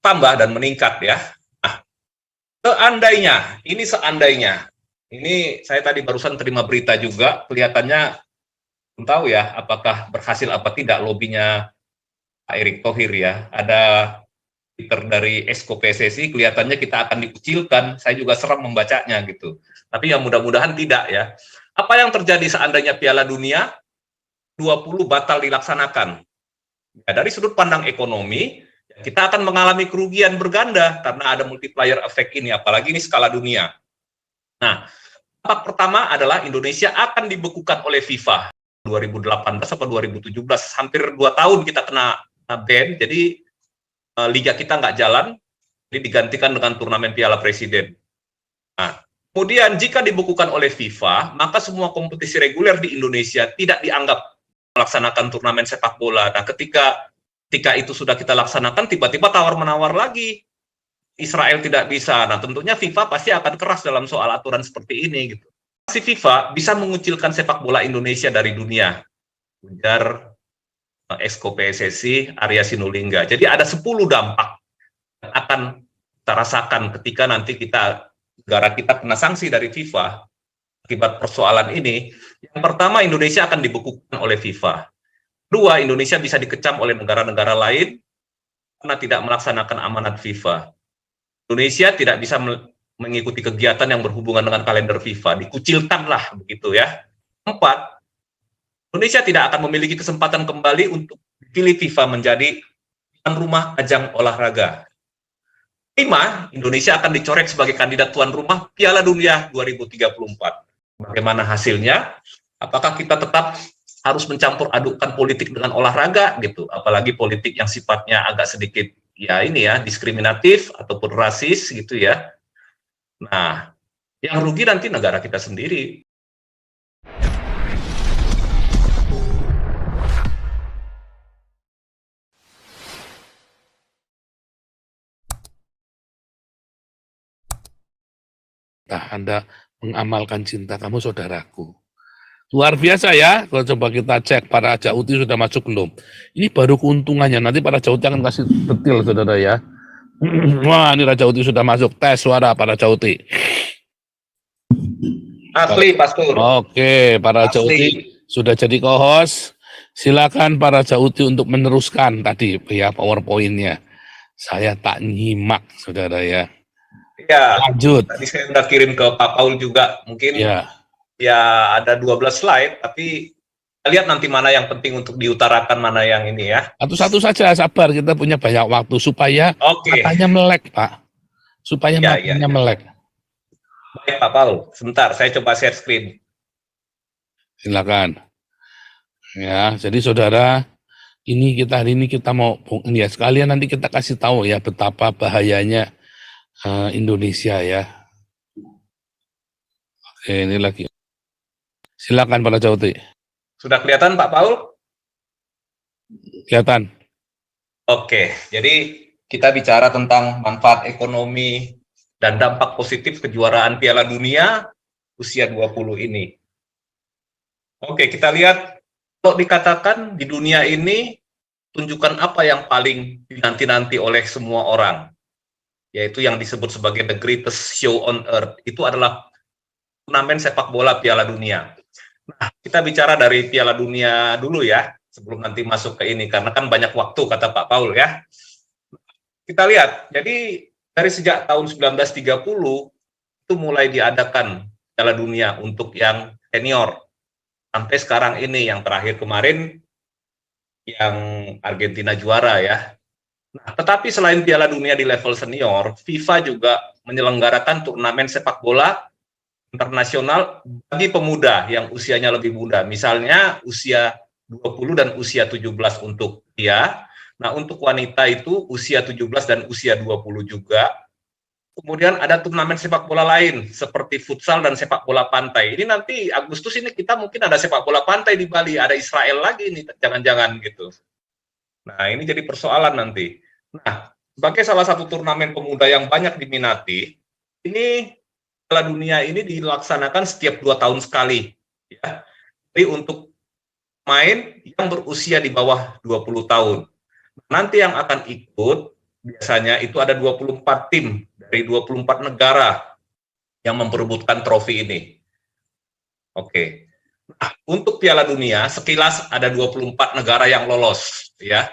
tambah dan meningkat ya. Nah, seandainya, ini saya tadi barusan terima berita juga, kelihatannya belum tahu ya apakah berhasil apa tidak lobinya Pak Erick Thohir ya. Ada Twitter dari Esko PSSI, kelihatannya kita akan dikucilkan. Saya juga seram membacanya gitu. Tapi ya mudah-mudahan tidak ya. Apa yang terjadi seandainya Piala Dunia 20 batal dilaksanakan? Ya, dari sudut pandang ekonomi, kita akan mengalami kerugian berganda karena ada multiplier effect ini, apalagi ini skala dunia. Nah, dampak pertama adalah Indonesia akan dibekukan oleh FIFA 2018 atau 2017, hampir 2 tahun kita kena ban, jadi liga kita nggak jalan, jadi digantikan dengan turnamen Piala Presiden. Nah, kemudian jika dibekukan oleh FIFA, maka semua kompetisi reguler di Indonesia tidak dianggap melaksanakan turnamen sepak bola. Nah, ketika itu sudah kita laksanakan, tiba-tiba tawar-menawar lagi. Israel tidak bisa. Nah, tentunya FIFA pasti akan keras dalam soal aturan seperti ini. Gitu. Si FIFA bisa mengucilkan sepak bola Indonesia dari dunia. Ujar Esko PSSI Arya Sinulinga. Jadi ada 10 dampak yang akan kita rasakan ketika nanti negara kita kena sanksi dari FIFA akibat persoalan ini. Yang pertama, Indonesia akan dibekukan oleh FIFA. Kedua, Indonesia bisa dikecam oleh negara-negara lain karena tidak melaksanakan amanat FIFA. Indonesia tidak bisa mengikuti kegiatan yang berhubungan dengan kalender FIFA, dikucilkanlah begitu ya. 4, Indonesia tidak akan memiliki kesempatan kembali untuk dipilih FIFA menjadi tuan rumah ajang olahraga. 5, Indonesia akan dicoret sebagai kandidat tuan rumah Piala Dunia 2034. Bagaimana hasilnya? Apakah kita tetap harus mencampur adukkan politik dengan olahraga gitu, apalagi politik yang sifatnya agak sedikit ya ini ya diskriminatif ataupun rasis gitu ya. Nah, yang rugi nanti negara kita sendiri. Anda mengamalkan cinta kamu, saudaraku. Luar biasa ya, kalau coba kita cek para Jauti sudah masuk belum. Ini baru keuntungannya, nanti para Jauti akan kasih detail saudara ya. Wah, ini Raja Uti sudah masuk, tes suara para Jauti. Asli, Pastor. Oke, para Jauti sudah jadi co-host. Silakan para Jauti untuk meneruskan tadi ya PowerPoint-nya. Saya tak nyimak, saudara ya. Ya, lanjut. Tadi saya udah kirim ke Pak Paul juga, mungkin ya ada 12 slide, tapi kita lihat nanti mana yang penting untuk diutarakan, mana yang ini ya. Satu-satu saja, sabar, kita punya banyak waktu supaya matanya melek, Pak. Supaya matanya melek. Baik, Pak Paul. Sebentar, saya coba share screen. Silakan. Ya, jadi saudara, hari ini kita mau ya sekalian nanti kita kasih tahu ya betapa bahayanya Indonesia ya. Oke, ini lagi. Silakan para Jauti. Sudah kelihatan Pak Paul? Kelihatan. Oke, jadi kita bicara tentang manfaat ekonomi dan dampak positif kejuaraan Piala Dunia usia 20 ini. Oke, kita lihat kalau dikatakan di dunia ini tunjukkan apa yang paling dinanti-nanti oleh semua orang, yaitu yang disebut sebagai the greatest show on earth, itu adalah turnamen sepak bola Piala Dunia. Nah, kita bicara dari Piala Dunia dulu ya, sebelum nanti masuk ke ini, karena kan banyak waktu, kata Pak Paul ya. Kita lihat, jadi dari sejak tahun 1930, itu mulai diadakan Piala Dunia untuk yang senior. Sampai sekarang ini, yang terakhir kemarin, yang Argentina juara ya. Nah, tetapi selain Piala Dunia di level senior, FIFA juga menyelenggarakan turnamen sepak bola internasional bagi pemuda yang usianya lebih muda. Misalnya usia 20 dan usia 17 untuk pria. Nah, untuk wanita itu usia 17 dan usia 20 juga. Kemudian ada turnamen sepak bola lain seperti futsal dan sepak bola pantai. Ini nanti Agustus ini kita mungkin ada sepak bola pantai di Bali, ada Israel lagi nih, jangan-jangan gitu. Nah, ini jadi persoalan nanti. Nah, sebagai salah satu turnamen pemuda yang banyak diminati, ini Piala Dunia ini dilaksanakan setiap 2 tahun sekali. Ya. Jadi untuk pemain yang berusia di bawah 20 tahun. Nanti yang akan ikut biasanya itu ada 24 tim dari 24 negara yang memperebutkan trofi ini. Oke. Nah, untuk Piala Dunia sekilas ada 24 negara yang lolos ya.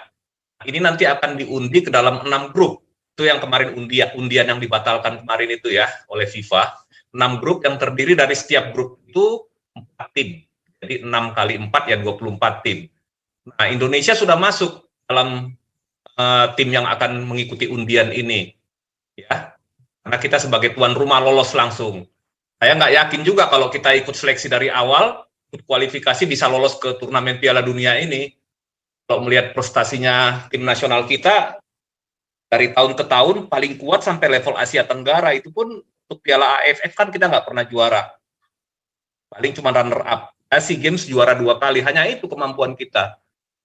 Ini nanti akan diundi ke dalam 6 grup. Itu yang kemarin undian yang dibatalkan kemarin itu ya oleh FIFA. 6 grup yang terdiri dari setiap grup itu 4 tim. Jadi 6 kali 4 ya 24 tim. Nah, Indonesia sudah masuk dalam tim yang akan mengikuti undian ini. Ya. Karena kita sebagai tuan rumah lolos langsung. Saya nggak yakin juga kalau kita ikut seleksi dari awal, ikut kualifikasi bisa lolos ke turnamen Piala Dunia ini. Kalau melihat prestasinya tim nasional kita, dari tahun ke tahun paling kuat sampai level Asia Tenggara, itu pun untuk Piala AFF kan kita nggak pernah juara. Paling cuma runner up. SEA Games juara 2 kali, hanya itu kemampuan kita.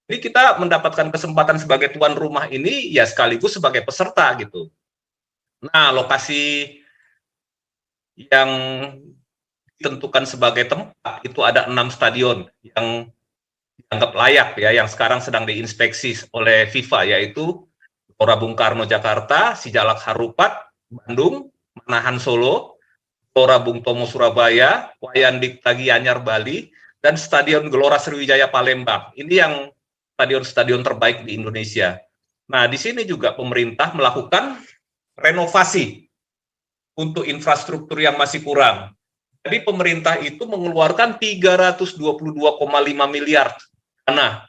Jadi kita mendapatkan kesempatan sebagai tuan rumah ini, ya sekaligus sebagai peserta gitu. Nah, lokasi yang ditentukan sebagai tempat itu ada 6 stadion yang dianggap layak ya, yang sekarang sedang diinspeksi oleh FIFA, yaitu Gelora Bung Karno Jakarta, Sijalak Harupat Bandung, Manahan Solo, Gelora Bung Tomo Surabaya, Wayan Dipta Gianyar Bali, dan Stadion Gelora Sriwijaya Palembang. Ini yang stadion-stadion terbaik di Indonesia. Nah, di sini juga pemerintah melakukan renovasi untuk infrastruktur yang masih kurang. Jadi pemerintah itu mengeluarkan 322,5 miliar dana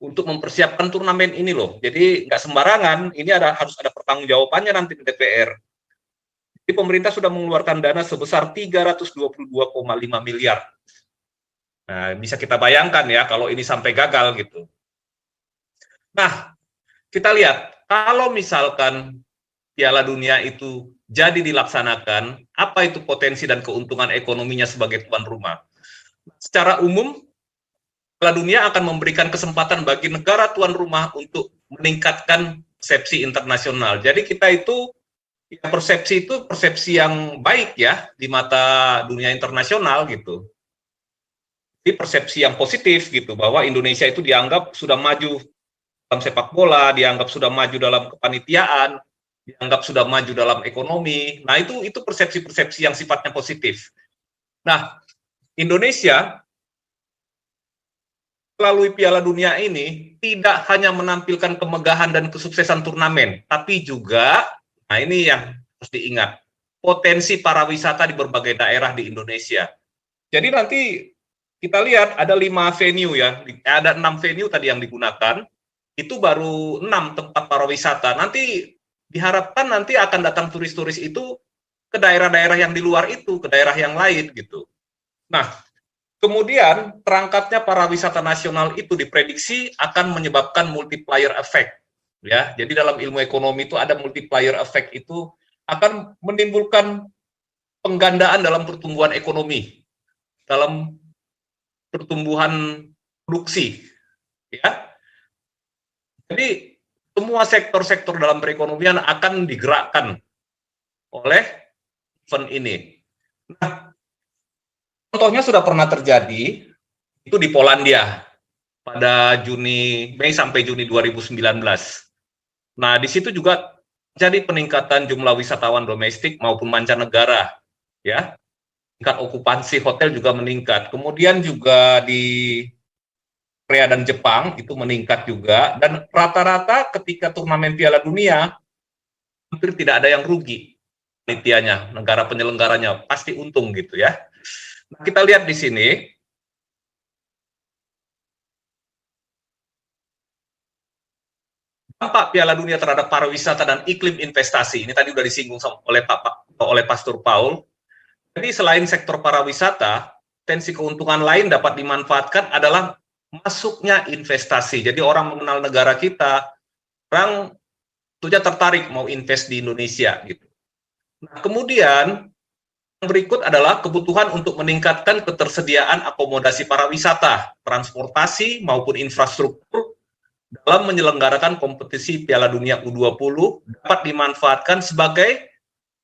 untuk mempersiapkan turnamen ini loh. Jadi nggak sembarangan, ini harus ada pertanggungjawabannya nanti di DPR. Jadi pemerintah sudah mengeluarkan dana sebesar 322,5 miliar. Nah, bisa kita bayangkan ya kalau ini sampai gagal gitu. Nah, kita lihat kalau misalkan Piala Dunia itu jadi dilaksanakan, apa itu potensi dan keuntungan ekonominya sebagai tuan rumah? Secara umum, Piala Dunia akan memberikan kesempatan bagi negara tuan rumah untuk meningkatkan persepsi internasional. Jadi kita itu, ya persepsi itu persepsi yang baik ya di mata dunia internasional gitu. Jadi persepsi yang positif gitu, bahwa Indonesia itu dianggap sudah maju dalam sepak bola, dianggap sudah maju dalam kepanitiaan, dianggap sudah maju dalam ekonomi. Nah, itu persepsi-persepsi yang sifatnya positif. Nah, Indonesia melalui Piala Dunia ini tidak hanya menampilkan kemegahan dan kesuksesan turnamen, tapi juga, nah ini yang harus diingat, potensi pariwisata di berbagai daerah di Indonesia. Jadi nanti kita lihat ada 5 venue ya, ada 6 venue tadi yang digunakan, itu baru 6 tempat pariwisata. Nanti diharapkan nanti akan datang turis-turis itu ke daerah-daerah yang di luar itu, ke daerah yang lain gitu. Nah, kemudian terangkatnya pariwisata nasional itu diprediksi akan menyebabkan multiplier effect. Ya, jadi dalam ilmu ekonomi itu ada multiplier effect, itu akan menimbulkan penggandaan dalam pertumbuhan ekonomi, dalam pertumbuhan produksi. Ya, jadi semua sektor-sektor dalam perekonomian akan digerakkan oleh event ini. Nah, contohnya sudah pernah terjadi, itu di Polandia, pada Mei sampai Juni 2019. Nah, di situ juga terjadi peningkatan jumlah wisatawan domestik maupun mancanegara. Ya, tingkat okupansi hotel juga meningkat. Kemudian juga di Korea dan Jepang itu meningkat juga, dan rata-rata ketika turnamen Piala Dunia hampir tidak ada yang rugi. Panitianya, negara penyelenggaranya pasti untung gitu ya. Nah, kita lihat di sini dampak Piala Dunia terhadap pariwisata dan iklim investasi. Ini tadi sudah disinggung oleh Pastor Paul. Jadi selain sektor pariwisata, potensi keuntungan lain dapat dimanfaatkan adalah masuknya investasi. Jadi orang mengenal negara kita, orang tentunya tertarik mau invest di Indonesia gitu. Nah, kemudian yang berikut adalah kebutuhan untuk meningkatkan ketersediaan akomodasi pariwisata, transportasi maupun infrastruktur dalam menyelenggarakan kompetisi Piala Dunia U20 dapat dimanfaatkan sebagai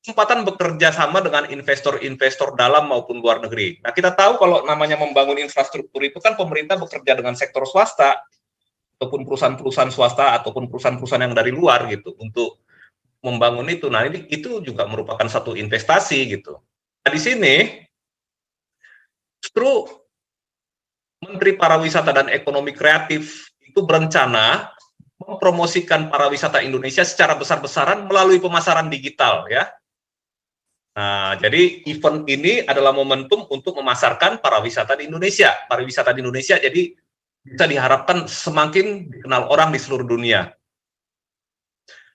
kesempatan bekerja sama dengan investor-investor dalam maupun luar negeri. Nah, kita tahu kalau namanya membangun infrastruktur itu kan pemerintah bekerja dengan sektor swasta, ataupun perusahaan-perusahaan swasta, ataupun perusahaan-perusahaan yang dari luar gitu, untuk membangun itu. Nah, itu juga merupakan satu investasi gitu. Nah, di sini justru Menteri Pariwisata dan Ekonomi Kreatif itu berencana mempromosikan pariwisata Indonesia secara besar-besaran melalui pemasaran digital ya. Nah, jadi event ini adalah momentum untuk memasarkan pariwisata di Indonesia. Pariwisata di Indonesia jadi bisa diharapkan semakin dikenal orang di seluruh dunia.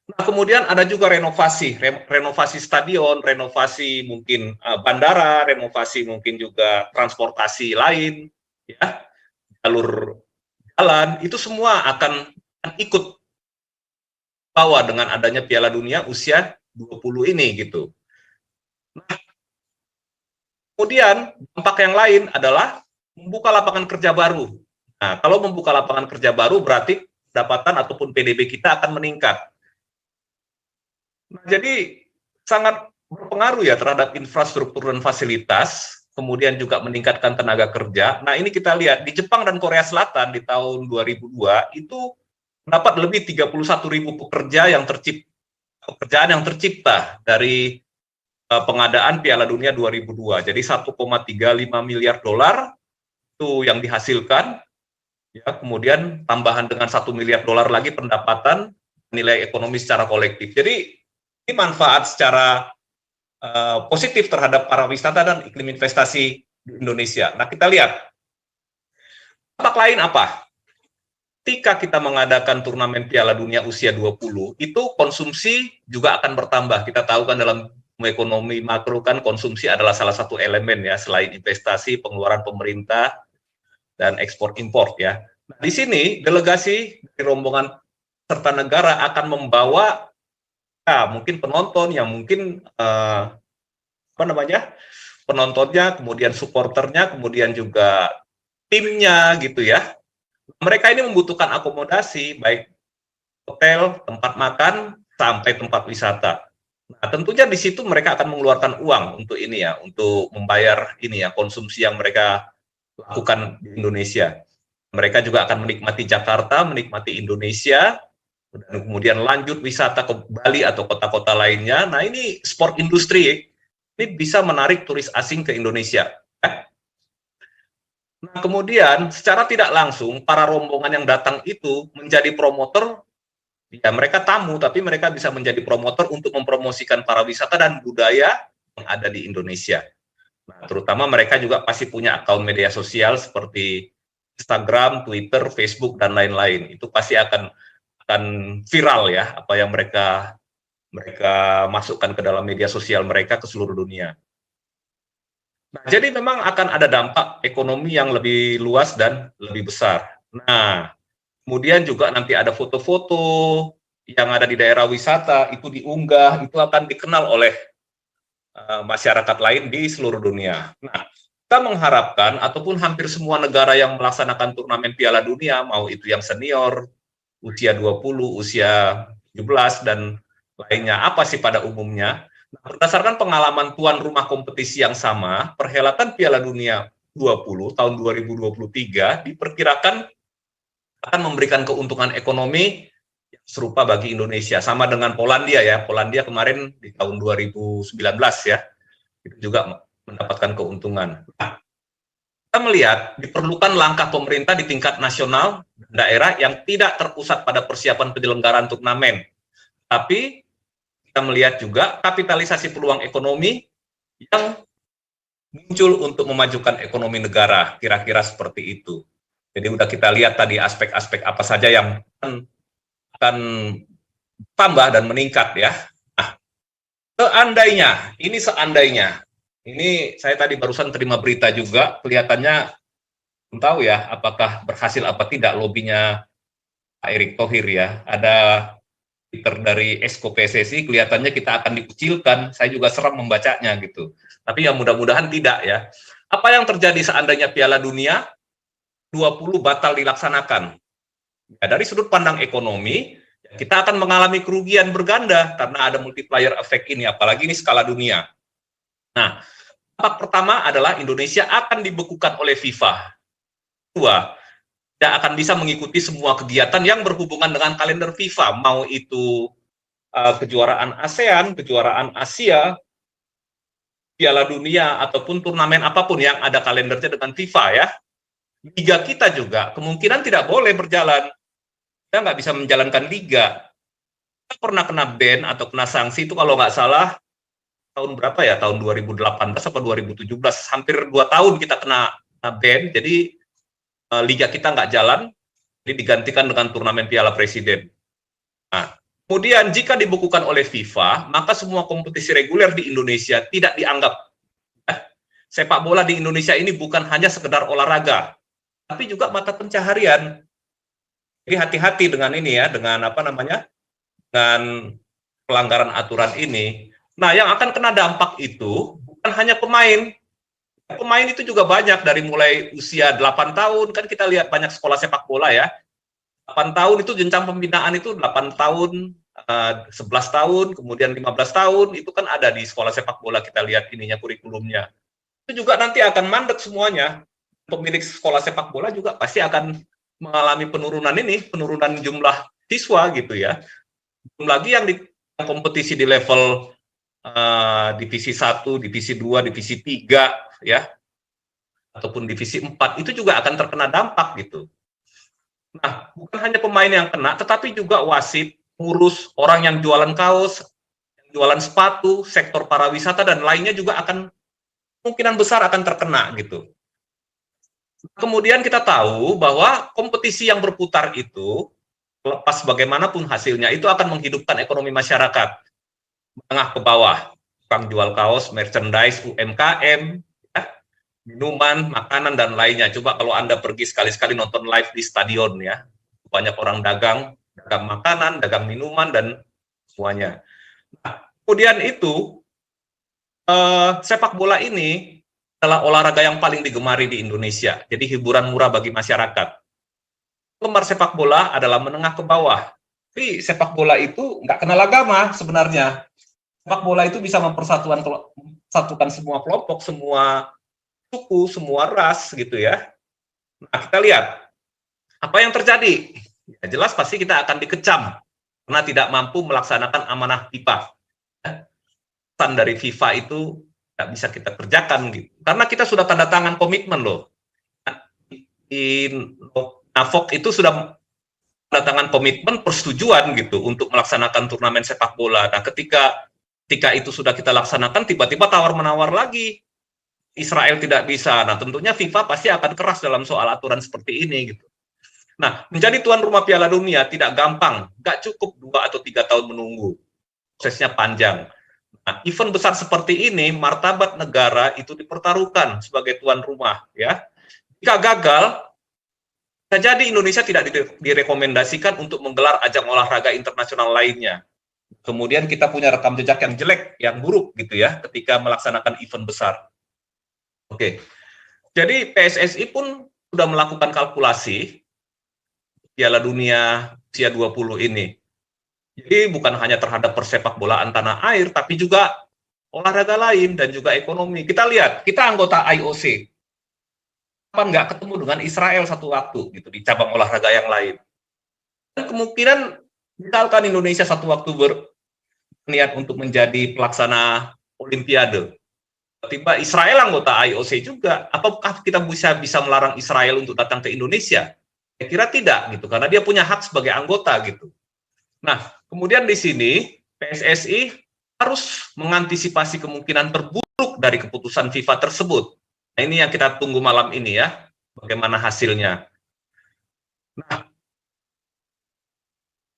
Nah, kemudian ada juga renovasi stadion, renovasi mungkin bandara, renovasi mungkin juga transportasi lain, ya, jalur jalan, itu semua akan ikut bawa dengan adanya Piala Dunia usia 20 ini gitu. Nah, kemudian dampak yang lain adalah membuka lapangan kerja baru. Nah, kalau membuka lapangan kerja baru berarti pendapatan ataupun PDB kita akan meningkat. Nah, jadi sangat berpengaruh ya terhadap infrastruktur dan fasilitas, kemudian juga meningkatkan tenaga kerja. Nah, ini kita lihat di Jepang dan Korea Selatan di tahun 2002 itu mendapat lebih 31.000 pekerjaan yang tercipta dari pengadaan Piala Dunia 2002. Jadi 1,35 miliar dolar itu yang dihasilkan. Ya, kemudian tambahan dengan 1 miliar dolar lagi pendapatan nilai ekonomi secara kolektif. Jadi ini manfaat secara positif terhadap pariwisata dan iklim investasi di Indonesia. Nah, kita lihat dampak lain apa? Ketika kita mengadakan turnamen Piala Dunia usia 20, itu konsumsi juga akan bertambah. Kita tahu kan dalam ekonomi makro kan konsumsi adalah salah satu elemen ya, selain investasi, pengeluaran pemerintah, dan ekspor impor ya. Nah, di sini delegasi dari rombongan serta negara akan membawa mungkin penonton yang mungkin penontonnya, kemudian supporternya, kemudian juga timnya gitu ya. Mereka ini membutuhkan akomodasi baik hotel, tempat makan sampai tempat wisata. Nah, tentunya di situ mereka akan mengeluarkan uang untuk ini ya, untuk membayar ini ya konsumsi yang mereka lakukan di Indonesia. Mereka juga akan menikmati Jakarta, menikmati Indonesia, dan kemudian lanjut wisata ke Bali atau kota-kota lainnya. Nah, ini sport industri ini bisa menarik turis asing ke Indonesia. Nah, kemudian secara tidak langsung para rombongan yang datang itu menjadi promotor. Ya, mereka tamu, tapi mereka bisa menjadi promotor untuk mempromosikan pariwisata dan budaya yang ada di Indonesia. Nah, terutama mereka juga pasti punya akun media sosial seperti Instagram, Twitter, Facebook, dan lain-lain. Itu pasti akan viral ya, apa yang mereka masukkan ke dalam media sosial mereka ke seluruh dunia. Nah, jadi memang akan ada dampak ekonomi yang lebih luas dan lebih besar. Nah, kemudian juga nanti ada foto-foto yang ada di daerah wisata, itu diunggah, itu akan dikenal oleh masyarakat lain di seluruh dunia. Nah, kita mengharapkan ataupun hampir semua negara yang melaksanakan turnamen Piala Dunia, mau itu yang senior, usia 20, usia 17, dan lainnya, apa sih pada umumnya? Nah, berdasarkan pengalaman tuan rumah kompetisi yang sama, perhelatan Piala Dunia 20 tahun 2023 diperkirakan akan memberikan keuntungan ekonomi yang serupa bagi Indonesia, sama dengan Polandia ya. Polandia kemarin di tahun 2019 ya, itu juga mendapatkan keuntungan. Nah, kita melihat diperlukan langkah pemerintah di tingkat nasional dan daerah yang tidak terpusat pada persiapan penyelenggaraan turnamen, tapi kita melihat juga kapitalisasi peluang ekonomi yang muncul untuk memajukan ekonomi negara, kira-kira seperti itu. Jadi udah kita lihat tadi aspek-aspek apa saja yang akan tambah dan meningkat ya. Nah, seandainya, ini saya tadi barusan terima berita juga, kelihatannya belum tahu ya apakah berhasil apa tidak lobinya Pak Erick Thohir ya. Ada Twitter dari Esko PSSI, kelihatannya kita akan dikucilkan. Saya juga seram membacanya gitu. Tapi ya mudah-mudahan tidak ya. Apa yang terjadi seandainya Piala Dunia 20 batal dilaksanakan? Ya, dari sudut pandang ekonomi, kita akan mengalami kerugian berganda karena ada multiplier effect ini, apalagi ini skala dunia. Nah, dampak pertama adalah Indonesia akan dibekukan oleh FIFA. Kedua, tidak akan bisa mengikuti semua kegiatan yang berhubungan dengan kalender FIFA, mau itu kejuaraan ASEAN, kejuaraan Asia, Piala Dunia, ataupun turnamen apapun yang ada kalendernya dengan FIFA ya, liga kita juga kemungkinan tidak boleh berjalan. Kita nggak bisa menjalankan liga. Kita pernah kena ban atau kena sanksi itu kalau nggak salah tahun berapa ya, tahun 2018 atau 2017, hampir 2 tahun kita kena ban, jadi liga kita nggak jalan, jadi digantikan dengan turnamen Piala Presiden. Nah, kemudian jika dibukukan oleh FIFA, maka semua kompetisi reguler di Indonesia tidak dianggap. Sepak bola di Indonesia ini bukan hanya sekedar olahraga, tapi juga mata pencaharian. Jadi hati-hati dengan ini ya, dengan dengan pelanggaran aturan ini. Nah, yang akan kena dampak itu bukan hanya pemain. Pemain itu juga banyak, dari mulai usia 8 tahun, kan kita lihat banyak sekolah sepak bola ya, 8 tahun itu jenjang pembinaan itu 8 tahun, 11 tahun, kemudian 15 tahun, itu kan ada di sekolah sepak bola, kita lihat ininya, kurikulumnya. Itu juga nanti akan mandek semuanya. Pemilik sekolah sepak bola juga pasti akan mengalami penurunan jumlah siswa gitu ya. Belum lagi yang di kompetisi di level divisi 1, divisi 2, divisi 3 ya, ataupun divisi 4, itu juga akan terkena dampak gitu. Nah, bukan hanya pemain yang kena, tetapi juga wasit, ngurus, orang yang jualan kaos, yang jualan sepatu, sektor pariwisata, dan lainnya juga akan kemungkinan besar akan terkena gitu. Kemudian kita tahu bahwa kompetisi yang berputar itu, lepas bagaimanapun hasilnya, itu akan menghidupkan ekonomi masyarakat, menengah ke bawah, tukang jual kaos, merchandise, UMKM, minuman, makanan, dan lainnya. Coba kalau Anda pergi sekali-sekali nonton live di stadion ya, banyak orang dagang makanan, dagang minuman, dan semuanya. Nah, kemudian itu, sepak bola ini adalah olahraga yang paling digemari di Indonesia, jadi hiburan murah bagi masyarakat. Penggemar sepak bola adalah menengah ke bawah, tapi sepak bola itu nggak kenal agama sebenarnya. Sepak bola itu bisa mempersatukan semua kelompok, semua suku, semua ras gitu ya. Nah, kita lihat apa yang terjadi. Ya, jelas pasti kita akan dikecam karena tidak mampu melaksanakan amanah FIFA. Pesan dari FIFA itu tidak bisa kita kerjakan gitu. Karena kita sudah tanda tangan komitmen loh. Di NAFOK itu sudah tanda tangan komitmen persetujuan gitu untuk melaksanakan turnamen sepak bola. Nah, ketika itu sudah kita laksanakan, tiba-tiba tawar-menawar lagi. Israel tidak bisa. Nah, tentunya FIFA pasti akan keras dalam soal aturan seperti ini gitu. Nah, menjadi tuan rumah Piala Dunia tidak gampang, nggak cukup 2 atau 3 tahun menunggu. Prosesnya panjang. Nah, event besar seperti ini, martabat negara itu dipertaruhkan sebagai tuan rumah ya. Jika gagal, bisa jadi Indonesia tidak direkomendasikan untuk menggelar ajang olahraga internasional lainnya. Kemudian kita punya rekam jejak yang jelek, yang buruk gitu ya, ketika melaksanakan event besar. Oke, jadi PSSI pun sudah melakukan kalkulasi Piala Dunia usia 20 ini. Jadi bukan hanya terhadap persepak bolaan tanah air, tapi juga olahraga lain dan juga ekonomi. Kita lihat, kita anggota IOC. Kapan nggak ketemu dengan Israel satu waktu gitu di cabang olahraga yang lain. Dan kemungkinan misalkan Indonesia satu waktu berniat untuk menjadi pelaksana Olimpiade. Tiba Israel anggota IOC juga, apakah kita bisa melarang Israel untuk datang ke Indonesia? Saya kira tidak gitu, karena dia punya hak sebagai anggota gitu. Nah, kemudian di sini PSSI harus mengantisipasi kemungkinan terburuk dari keputusan FIFA tersebut. Nah, ini yang kita tunggu malam ini ya, bagaimana hasilnya. Nah,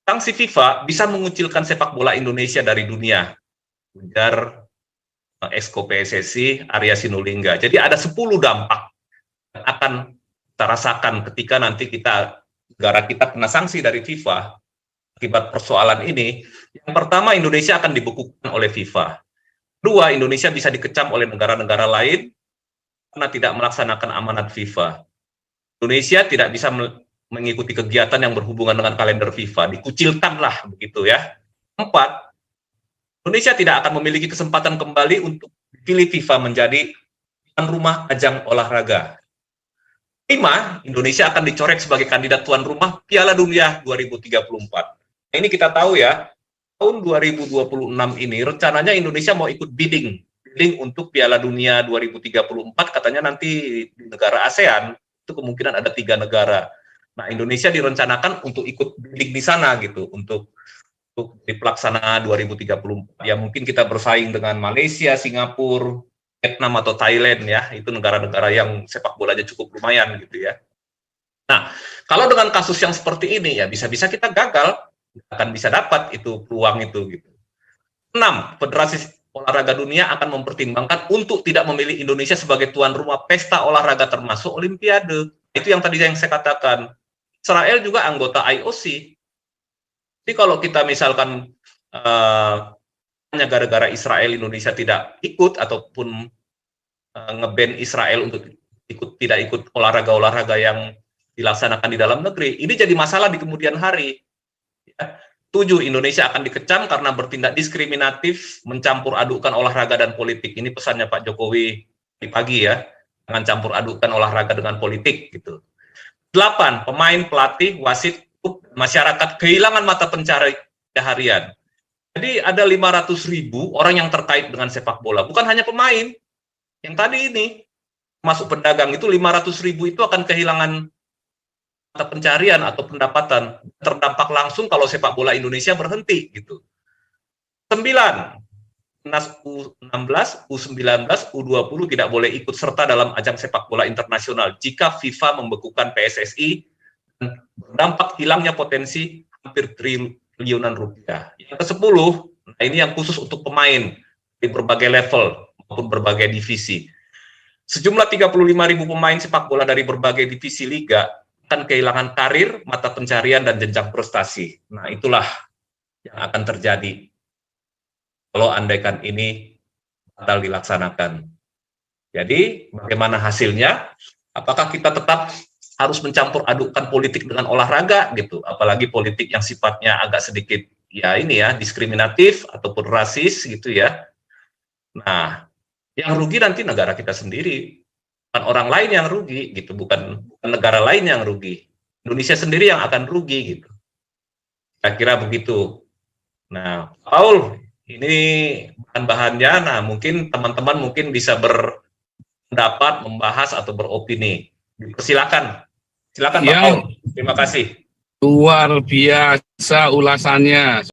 sanksi FIFA bisa mengucilkan sepak bola Indonesia dari dunia. Ujar Exco PSSI Arya Sinulinga. Jadi ada 10 dampak yang akan kita rasakan ketika nanti negara kita kena sanksi dari FIFA akibat persoalan ini. Yang pertama, Indonesia akan dibekukan oleh FIFA. Kedua, Indonesia bisa dikecam oleh negara-negara lain karena tidak melaksanakan amanat FIFA. Indonesia tidak bisa mengikuti kegiatan yang berhubungan dengan kalender FIFA, dikucilkanlah begitu ya. 4, Indonesia tidak akan memiliki kesempatan kembali untuk dipilih FIFA menjadi tuan rumah ajang olahraga. 5, Indonesia akan dicoret sebagai kandidat tuan rumah Piala Dunia 2034. Ini kita tahu ya, tahun 2026 ini rencananya Indonesia mau ikut bidding untuk Piala Dunia 2034, katanya nanti di negara ASEAN itu kemungkinan ada 3 negara. Nah, Indonesia direncanakan untuk ikut bidding di sana gitu, untuk di pelaksana 2034. Ya mungkin kita bersaing dengan Malaysia, Singapura, Vietnam atau Thailand ya, itu negara-negara yang sepak bolanya cukup lumayan gitu ya. Nah, kalau dengan kasus yang seperti ini ya bisa-bisa kita gagal, akan bisa dapat itu peluang itu gitu. 6. Federasi Olahraga Dunia akan mempertimbangkan untuk tidak memilih Indonesia sebagai tuan rumah pesta olahraga termasuk Olimpiade. Itu yang tadi yang saya katakan. Israel juga anggota IOC. Jadi kalau kita misalkan hanya gara-gara Israel Indonesia tidak ikut ataupun nge-ban Israel untuk tidak ikut olahraga-olahraga yang dilaksanakan di dalam negeri, ini jadi masalah di kemudian hari. 7. Indonesia akan dikecam karena bertindak diskriminatif, mencampur adukan olahraga dan politik. Ini pesannya Pak Jokowi di pagi ya, jangan campur adukan olahraga dengan politik gitu. 8. Pemain, pelatih, wasit, masyarakat kehilangan mata pencaharian. Jadi ada 500.000 orang yang terkait dengan sepak bola, bukan hanya pemain. Yang tadi ini masuk pedagang itu 500.000 itu akan kehilangan mata pencarian atau pendapatan, terdampak langsung kalau sepak bola Indonesia berhenti gitu. 9. U16, U19, U20 tidak boleh ikut serta dalam ajang sepak bola internasional jika FIFA membekukan PSSI dan berdampak hilangnya potensi hampir triliunan rupiah. Yang ke-10, nah ini yang khusus untuk pemain di berbagai level maupun berbagai divisi. Sejumlah 35.000 pemain sepak bola dari berbagai divisi liga akan kehilangan karir, mata pencarian, dan jenjang prestasi. Nah, itulah yang akan terjadi kalau andaikan ini batal dilaksanakan. Jadi, bagaimana hasilnya? Apakah kita tetap harus mencampur adukan politik dengan olahraga gitu? Apalagi politik yang sifatnya agak sedikit ya ini ya diskriminatif ataupun rasis gitu ya. Nah, yang rugi nanti negara kita sendiri, bukan orang lain yang rugi gitu, bukan negara lain yang rugi. Indonesia sendiri yang akan rugi gitu. Kira-kira begitu. Nah, Paul, ini bahan-bahannya, nah mungkin teman-teman mungkin bisa berpendapat, membahas atau beropini. Silakan Pak Paul. Terima kasih. Luar biasa ulasannya.